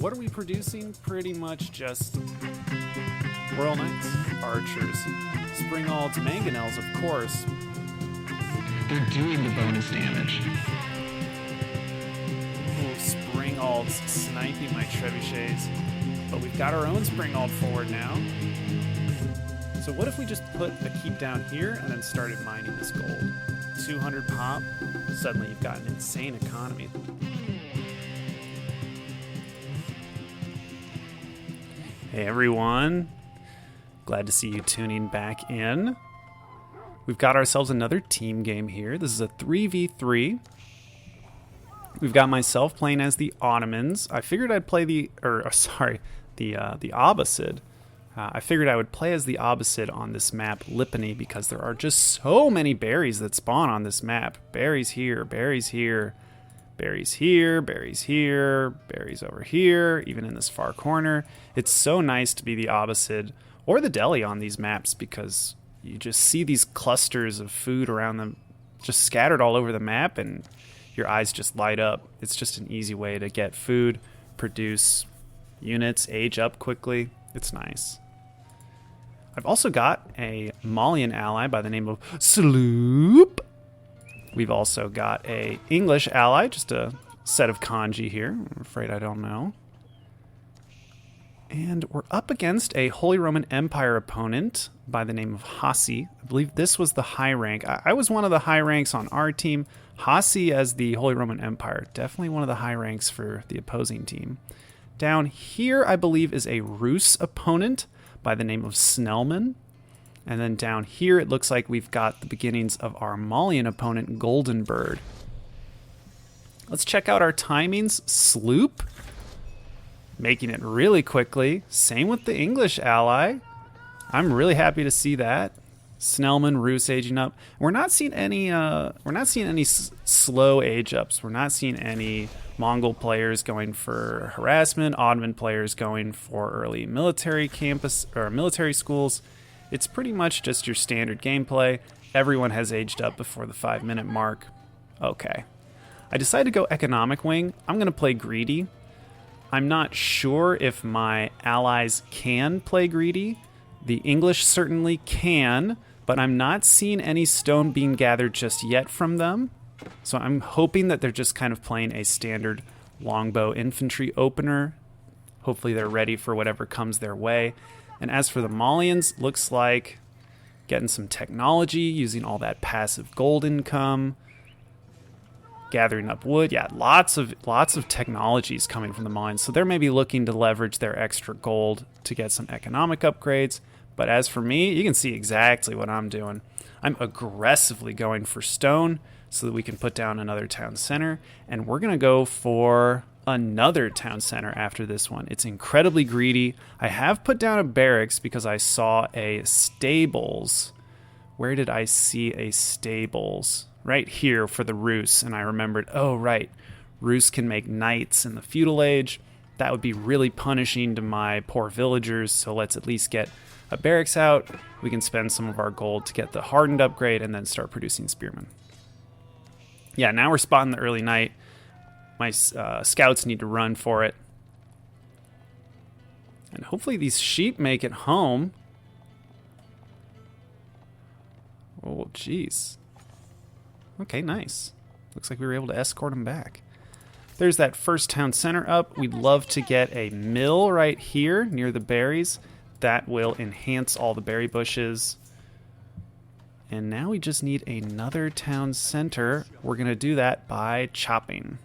what are we producing? Pretty much just Royal Knights, Archers, Springalds, Mangonels, of course. They're doing the bonus damage. Ooh, Springalds sniping my trebuchets. But we've got our own Springald forward now. So what if we just put a keep down here and then started mining this gold? 200 pop, suddenly you've got an insane economy. Hey everyone, glad to see you tuning back in. We've got ourselves another team game here. This is a 3v3. We've got myself playing as the Ottomans. I figured I'd play the Abbasid. I figured I would play as the Abbasid on this map, Lipany, because there are just so many berries that spawn on this map. Berries here, berries here, berries here, berries here, berries over here, even in this far corner. It's so nice to be the Abbasid or the Delhi on these maps because you just see these clusters of food around them just scattered all over the map and your eyes just light up. It's just an easy way to get food, produce units, age up quickly. It's nice. I've also got a Malian ally by the name of Sloop. We've also got a English ally, just a set of kanji here. I'm afraid I don't know. And we're up against a Holy Roman Empire opponent by the name of Hasi. I believe this was the high rank. I was one of the high ranks on our team. Hasi as the Holy Roman Empire. Definitely one of the high ranks for the opposing team. Down here, I believe, is a Rus opponent by the name of Snellman. And then down here, it looks like we've got the beginnings of our Malian opponent, Golden Bird. Let's check out our timings. Sloop, making it really quickly. Same with the English ally. I'm really happy to see that. Snellman, Rus aging up. We're not seeing any. Slow age ups. We're not seeing any Mongol players going for harassment. Ottoman players going for early military campus or military schools. It's pretty much just your standard gameplay. Everyone has aged up before the 5-minute mark. Okay. I decided to go economic wing. I'm going to play greedy. I'm not sure if my allies can play greedy. The English certainly can, but I'm not seeing any stone being gathered just yet from them. So I'm hoping that they're just kind of playing a standard longbow infantry opener. Hopefully they're ready for whatever comes their way. And as for the Malians, looks like getting some technology, using all that passive gold income, gathering up wood. Yeah, lots of technologies coming from the Malians. So they're maybe looking to leverage their extra gold to get some economic upgrades. But as for me, you can see exactly what I'm doing. I'm aggressively going for stone so that we can put down another town center. And we're going to go for another town center after this one. It's incredibly greedy. I have put down a barracks because I saw a stables. Where did I see a stables? Right here for the Rus. And I remembered, oh, right. Rus can make knights in the feudal age. That would be really punishing to my poor villagers. So let's at least get a barracks out. We can spend some of our gold to get the hardened upgrade and then start producing spearmen. Yeah, now we're spotting the early night. My scouts need to run for it. And hopefully these sheep make it home. Oh, jeez. Okay, nice. Looks like we were able to escort them back. There's that first town center up. We'd love to get a mill right here near the berries. That will enhance all the berry bushes. And now we just need another town center. We're going to do that by chopping.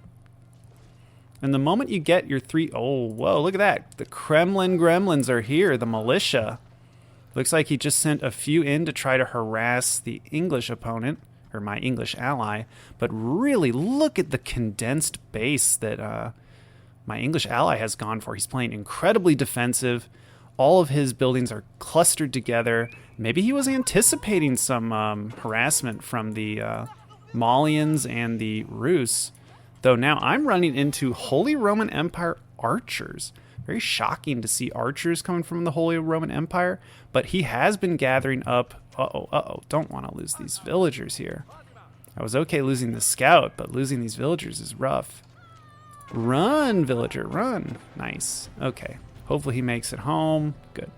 And the moment you get your oh, whoa, look at that. The Kremlin gremlins are here, the militia. Looks like he just sent a few in to try to harass the English opponent, or my English ally. But really, look at the condensed base that my English ally has gone for. He's playing incredibly defensive. All of his buildings are clustered together. Maybe he was anticipating some harassment from the Malians and the Rus. Though now I'm running into Holy Roman Empire archers. Very shocking to see archers coming from the Holy Roman Empire. But he has been gathering up... Uh-oh. Don't want to lose these villagers here. I was okay losing the scout, but losing these villagers is rough. Run, villager, run. Nice. Okay. Hopefully he makes it home. Good.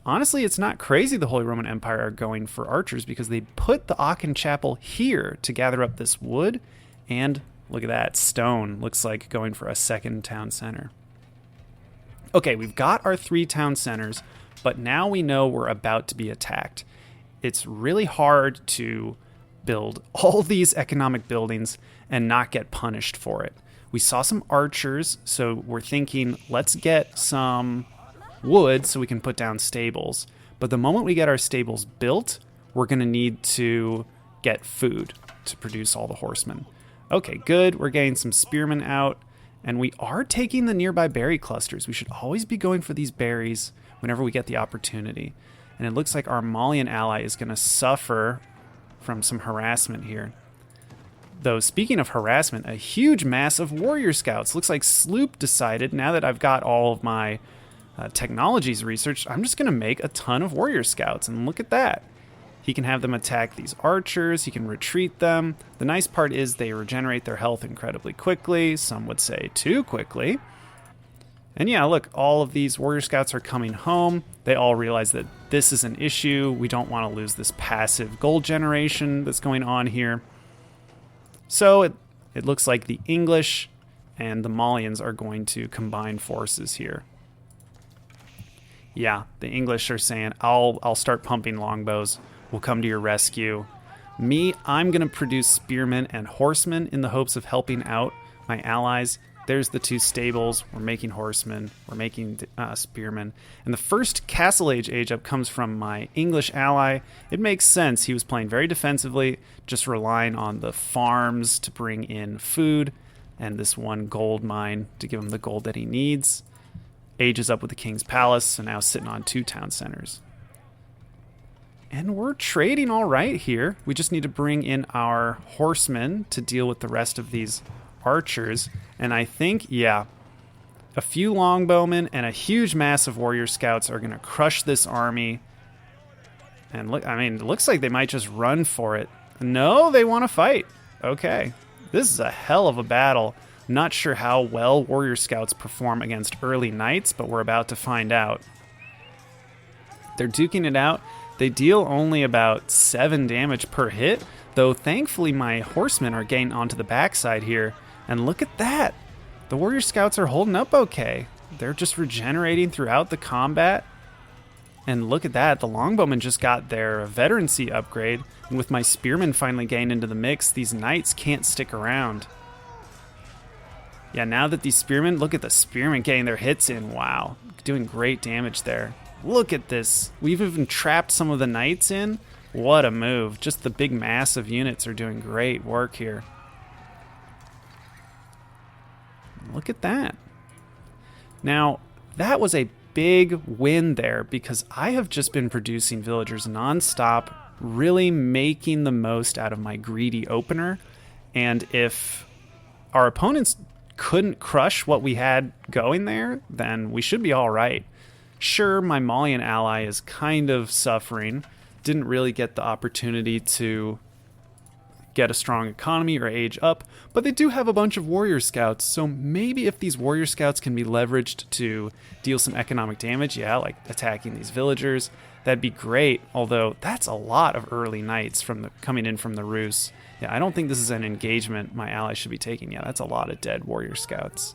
Honestly, it's not crazy the Holy Roman Empire are going for archers because they put the Aachen Chapel here to gather up this wood. And look at that. Stone looks like going for a second town center. Okay, we've got our 3 town centers, but now we know we're about to be attacked. It's really hard to build all these economic buildings and not get punished for it. We saw some archers, so we're thinking, let's get some wood so we can put down stables. But the moment we get our stables built, we're going to need to get food to produce all the horsemen. Okay, good. We're getting some spearmen out, and we are taking the nearby berry clusters. We should always be going for these berries whenever we get the opportunity. And it looks like our Malian ally is going to suffer from some harassment here. Though, speaking of harassment, a huge mass of warrior scouts. Looks like Sloop decided, now that I've got all of my technologies researched, I'm just going to make a ton of warrior scouts. And look at that. He can have them attack these archers. He can retreat them. The nice part is they regenerate their health incredibly quickly. Some would say too quickly. And yeah, look, all of these warrior scouts are coming home. They all realize that this is an issue. We don't want to lose this passive gold generation that's going on here. So it looks like the English and the Malians are going to combine forces here. Yeah, the English are saying, I'll start pumping longbows. We'll come to your rescue. Me, I'm going to produce spearmen and horsemen in the hopes of helping out my allies. There's the 2 stables. We're making horsemen. We're making spearmen. And the first Castle Age up comes from my English ally. It makes sense. He was playing very defensively, just relying on the farms to bring in food and this 1 gold mine to give him the gold that he needs. Ages up with the King's Palace, so now sitting on 2 town centers. And we're trading all right here. We just need to bring in our horsemen to deal with the rest of these archers. And I think, yeah, a few longbowmen and a huge mass of warrior scouts are going to crush this army. And look, I mean, it looks like they might just run for it. No, they want to fight. Okay. This is a hell of a battle. Not sure how well warrior scouts perform against early knights, but we're about to find out. They're duking it out. They deal only about 7 damage per hit, though thankfully my horsemen are getting onto the backside here. And look at that. The warrior scouts are holding up okay. They're just regenerating throughout the combat. And look at that. The longbowmen just got their veterancy upgrade. And with my spearmen finally getting into the mix, these knights can't stick around. Yeah, now that these spearmen, look at the spearmen getting their hits in. Wow, doing great damage there. Look at this. We've even trapped some of the knights in. What a move. Just the big mass of units are doing great work here. Look at that. Now, that was a big win there because I have just been producing villagers nonstop, really making the most out of my greedy opener. And if our opponents couldn't crush what we had going there, then we should be all right. Sure, my Malian ally is kind of suffering. Didn't really get the opportunity to get a strong economy or age up, but they do have a bunch of warrior scouts, so maybe if these warrior scouts can be leveraged to deal some economic damage, yeah, like attacking these villagers, that'd be great, although that's a lot of early knights coming in from the Rus. Yeah, I don't think this is an engagement my ally should be taking. Yeah, that's a lot of dead warrior scouts.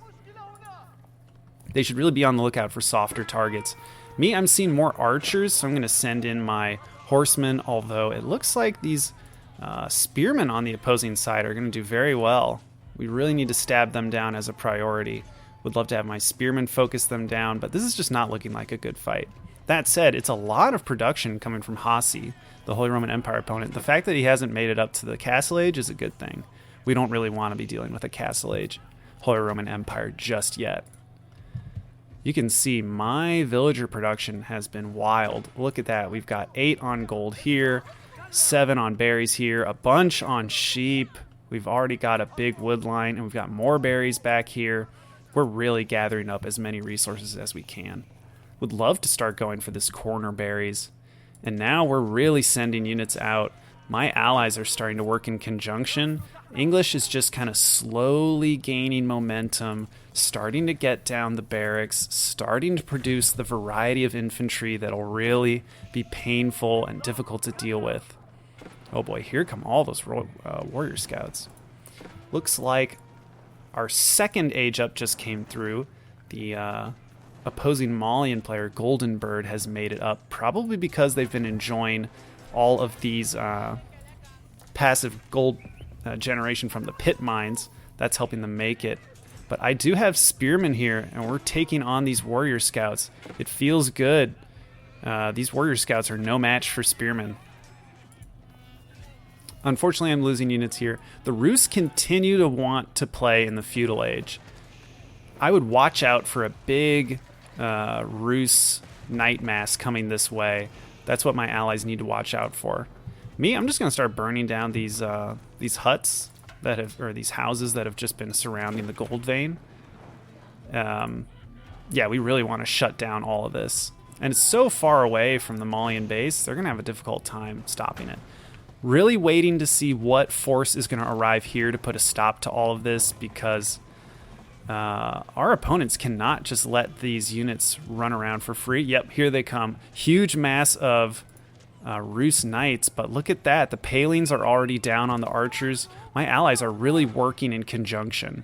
They should really be on the lookout for softer targets. Me, I'm seeing more archers, so I'm going to send in my horsemen, although it looks like these spearmen on the opposing side are going to do very well. We really need to stab them down as a priority. Would love to have my spearmen focus them down, but this is just not looking like a good fight. That said, it's a lot of production coming from Hasi, the Holy Roman Empire opponent. The fact that he hasn't made it up to the Castle Age is a good thing. We don't really want to be dealing with a Castle Age Holy Roman Empire just yet. You can see my villager production has been wild. Look at that. We've got 8 on gold here, 7 on berries here, a bunch on sheep. We've already got a big wood line, and we've got more berries back here. We're really gathering up as many resources as we can. Would love to start going for this corner berries. And now we're really sending units out. My allies are starting to work in conjunction. English is just kind of slowly gaining momentum, starting to get down the barracks, starting to produce the variety of infantry that'll really be painful and difficult to deal with. Oh boy, here come all those warrior scouts. Looks like our second age up just came through. The opposing Malian player, Golden Bird, has made it up, probably because they've been enjoying all of these passive gold generation from the pit mines. That's helping them make it. But I do have spearmen here, and we're taking on these warrior scouts. It feels good. These warrior scouts are no match for spearmen. Unfortunately, I'm losing units here. The Rus continue to want to play in the feudal age. I would watch out for a big Rus knight mass coming this way. That's what my allies need to watch out for. Me, I'm just going to start burning down these huts that have, or these houses that have just been surrounding the gold vein. Yeah, we really want to shut down all of this. And it's so far away from the Malian base, they're going to have a difficult time stopping it. Really waiting to see what force is going to arrive here to put a stop to all of this, because our opponents cannot just let these units run around for free. Yep, here they come. Huge mass of Rus knights, but look at that. The Palings are already down on the archers. My allies are really working in conjunction.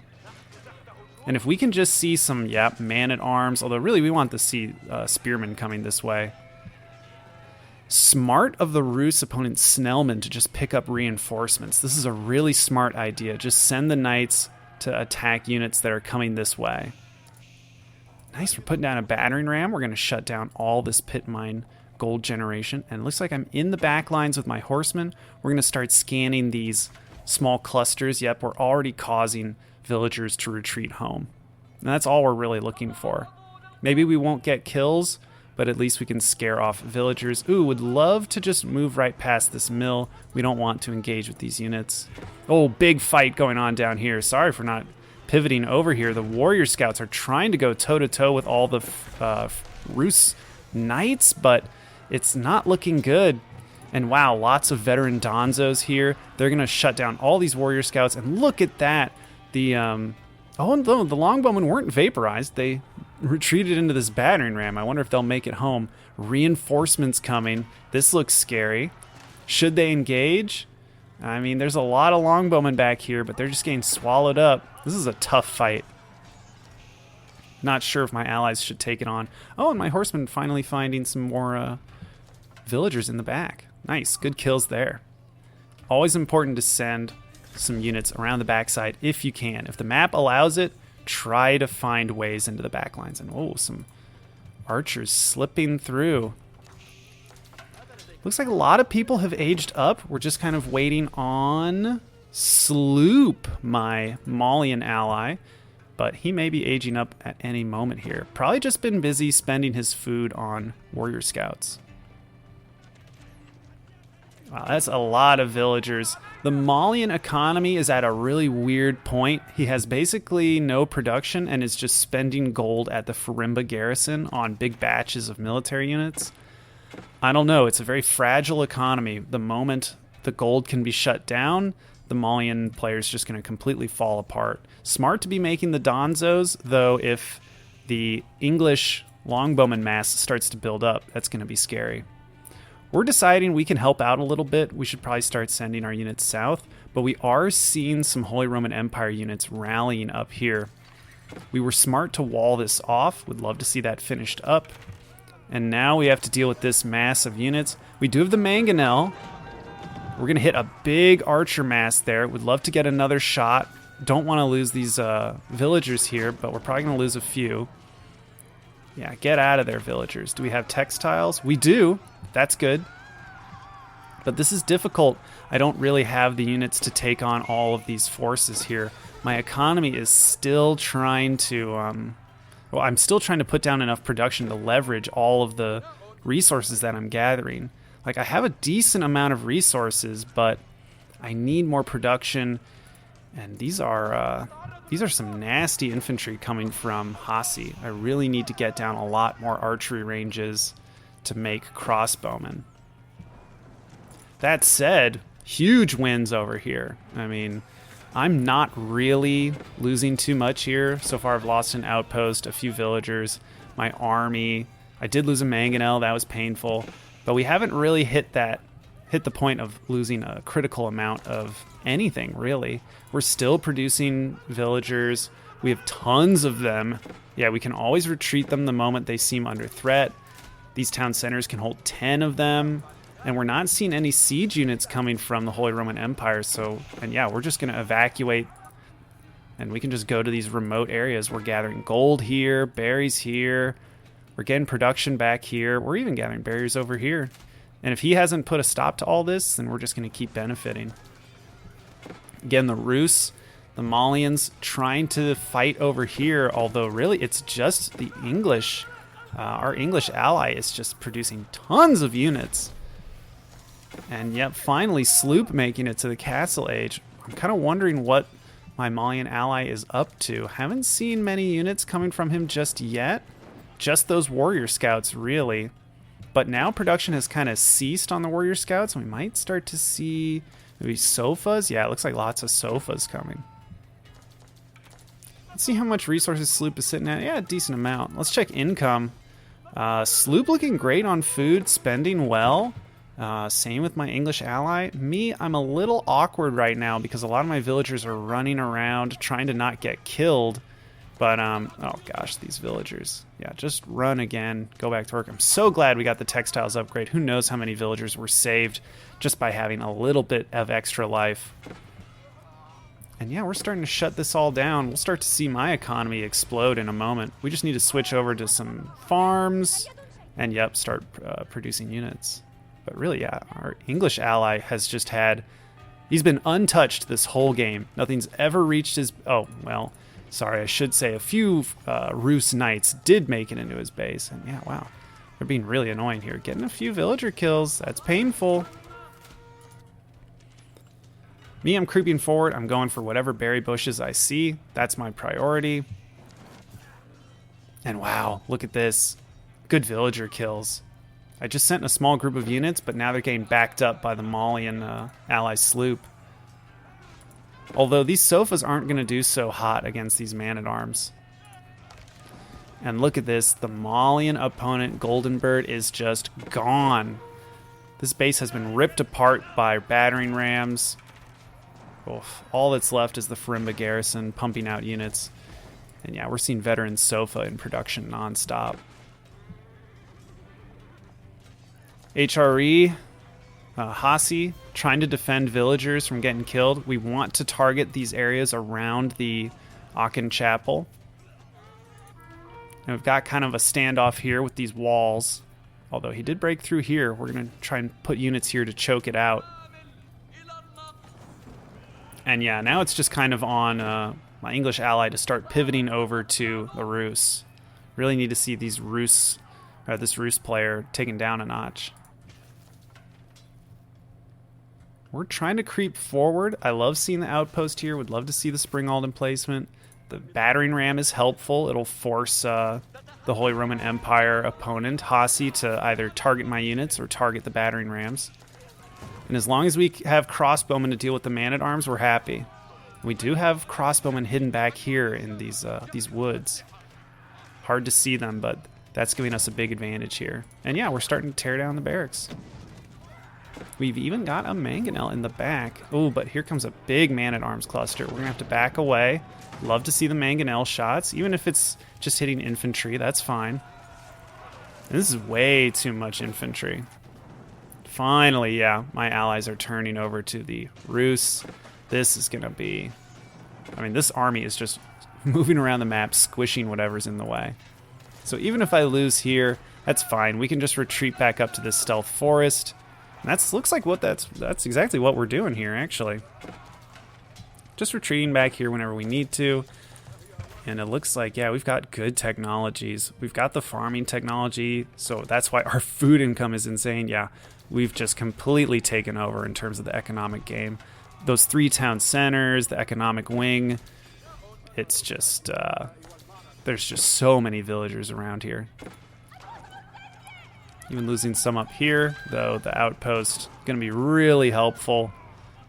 And if we can just see some, man-at-arms, although really we want to see spearmen coming this way. Smart of the Rus opponent Snellman to just pick up reinforcements. This is a really smart idea. Just send the knights to attack units that are coming this way. Nice, we're putting down a battering ram. We're going to shut down all this pit mine gold generation. And it looks like I'm in the back lines with my horsemen. We're going to start scanning these small clusters. Yep, we're already causing villagers to retreat home. And that's all we're really looking for. Maybe we won't get kills, but at least we can scare off villagers. Ooh, would love to just move right past this mill. We don't want to engage with these units. Oh, big fight going on down here. Sorry for not pivoting over here. The warrior scouts are trying to go toe-to-toe with all the Rus knights, but it's not looking good. And wow, lots of veteran Donzos here. They're going to shut down all these warrior scouts. And look at that. The longbowmen weren't vaporized. They retreated into this battering ram. I wonder if they'll make it home. Reinforcements coming. This looks scary. Should they engage? I mean, there's a lot of longbowmen back here, but they're just getting swallowed up. This is a tough fight. Not sure if my allies should take it on. Oh, and my horsemen finally finding some more villagers in the back. Nice, good kills there. Always important to send some units around the backside if you can. If the map allows it, try to find ways into the back lines. And oh, some archers slipping through. Looks like a lot of people have aged up. We're just kind of waiting on Sloop, my Malian ally. But he may be aging up at any moment here. Probably just been busy spending his food on warrior scouts. Wow, that's a lot of villagers. The Malian economy is at a really weird point. He has basically no production and is just spending gold at the Farimba garrison on big batches of military units. I don't know. It's a very fragile economy. The moment the gold can be shut down, the Malian player is just going to completely fall apart. Smart to be making the Donzos, though if the English longbowman mass starts to build up, that's going to be scary. We're deciding we can help out a little bit. We should probably start sending our units south, but we are seeing some Holy Roman Empire units rallying up here. We were smart to wall this off. Would love to see that finished up. And now we have to deal with this mass of units. We do have the Mangonel. We're going to hit a big archer mass there. Would love to get another shot. Don't want to lose these villagers here, but we're probably going to lose a few. Yeah, get out of there, villagers. Do we have textiles? We do. That's good. But this is difficult. I don't really have the units to take on all of these forces here. My economy is still trying to... I'm still trying to put down enough production to leverage all of the resources that I'm gathering. Like, I have a decent amount of resources, but I need more production. And these are some nasty infantry coming from Hasi. I really need to get down a lot more archery ranges to make crossbowmen. That said, Huge wins over here. I mean, I'm not really losing too much here. So far, I've lost an outpost, a few villagers, my army. I did lose a mangonel. That was painful. But we haven't really hit the point of losing a critical amount of anything, really. We're still producing villagers. We have tons of them. Yeah, we can always retreat them the moment they seem under threat. These town centers can hold 10 of them. And we're not seeing any siege units coming from the Holy Roman Empire. And yeah, we're just going to evacuate. And we can just go to these remote areas. We're gathering gold here, berries here. We're getting production back here. We're even gathering berries over here. And if he hasn't put a stop to all this, then we're just going to keep benefiting. Again, the Rus, the Malians, trying to fight over here. Although, really, it's just the English. Our English ally is just producing tons of units. And yep, finally Sloop making it to the Castle Age. I'm kind of wondering what my Malian ally is up to. Haven't seen many units coming from him just yet. Just those warrior scouts, really. But now production has kind of ceased on the warrior scouts. We might start to see maybe sofas. Yeah, it looks like lots of sofas coming. Let's see how much resources Sloop is sitting at. Yeah, a decent amount. Let's check income. Sloop looking great on food, spending well. Same with my English ally. Me, I'm a little awkward right now because a lot of my villagers are running around trying to not get killed. But, oh gosh, these villagers. Yeah, just run again. Go back to work. I'm so glad we got the textiles upgrade. Who knows how many villagers were saved just by having a little bit of extra life. And yeah, we're starting to shut this all down. We'll start to see my economy explode in a moment. We just need to switch over to some farms and, yep, start producing units. But really, yeah, our English ally has just had... He's been untouched this whole game. Nothing's ever reached his... Oh, well, sorry, I should say a few Rus knights did make it into his base. And yeah, wow, they're being really annoying here. Getting a few villager kills, that's painful. Me, I'm creeping forward. I'm going for whatever berry bushes I see. That's my priority. And wow, look at this. Good villager kills. I just sent a small group of units, but now they're getting backed up by the Malian ally sloop. Although these sofas aren't going to do so hot against these man-at-arms. And look at this. The Malian opponent, Golden Bird, is just gone. This base has been ripped apart by battering rams. Oof. All that's left is the Farimba garrison pumping out units. And yeah, we're seeing veteran Sofa in production nonstop. HRE, Hasi, trying to defend villagers from getting killed. We want to target these areas around the Aachen Chapel. And we've got kind of a standoff here with these walls. Although he did break through here. We're going to try and put units here to choke it out. And yeah, now it's just kind of on my English ally to start pivoting over to the Rus. Really need to see these this Rus player taken down a notch. We're trying to creep forward. I love seeing the outpost here. Would love to see the Springald emplacement. The battering ram is helpful. It'll force the Holy Roman Empire opponent, Hasi, to either target my units or target the battering rams. And as long as we have crossbowmen to deal with the man-at-arms, we're happy. We do have crossbowmen hidden back here in these woods. Hard to see them, but that's giving us a big advantage here. And yeah, we're starting to tear down the barracks. We've even got a mangonel in the back. Oh, but here comes a big man-at-arms cluster. We're going to have to back away. Love to see the mangonel shots. Even if it's just hitting infantry, that's fine. And this is way too much infantry. Finally, yeah, my allies are turning over to the Rus. This is going to be... I mean, this army is just moving around the map, squishing whatever's in the way. So even if I lose here, that's fine. We can just retreat back up to this stealth forest. And looks like that's exactly what we're doing here, actually. Just retreating back here whenever we need to. And it looks like, yeah, we've got good technologies. We've got the farming technology, so that's why our food income is insane. Yeah, we've just completely taken over in terms of the economic game. Those 3 town centers, the economic wing, it's just, there's just so many villagers around here. Even losing some up here, though the outpost going to be really helpful.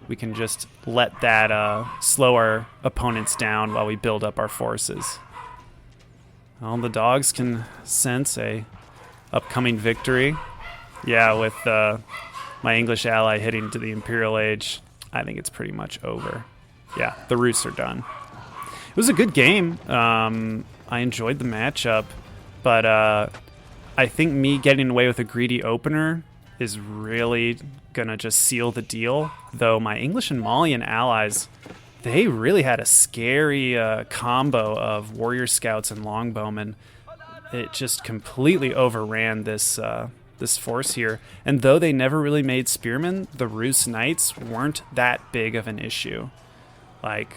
we can just let that slow our opponents down while we build up our forces. Well, the dogs can sense a upcoming victory. Yeah, with my English ally hitting to the Imperial Age, I think it's pretty much over. Yeah, the Rus are done. It was a good game. I enjoyed the matchup, but I think me getting away with a greedy opener is really gonna just seal the deal. Though my English and Malian allies, they really had a scary combo of warrior scouts and longbowmen. It just completely overran this this force here. And though they never really made spearmen, the Rus knights weren't that big of an issue. Like,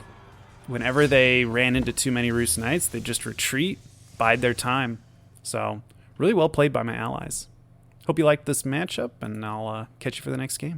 whenever they ran into too many Rus knights, they just retreat, bide their time. So, really well played by my allies. Hope you liked this matchup, and I'll catch you for the next game.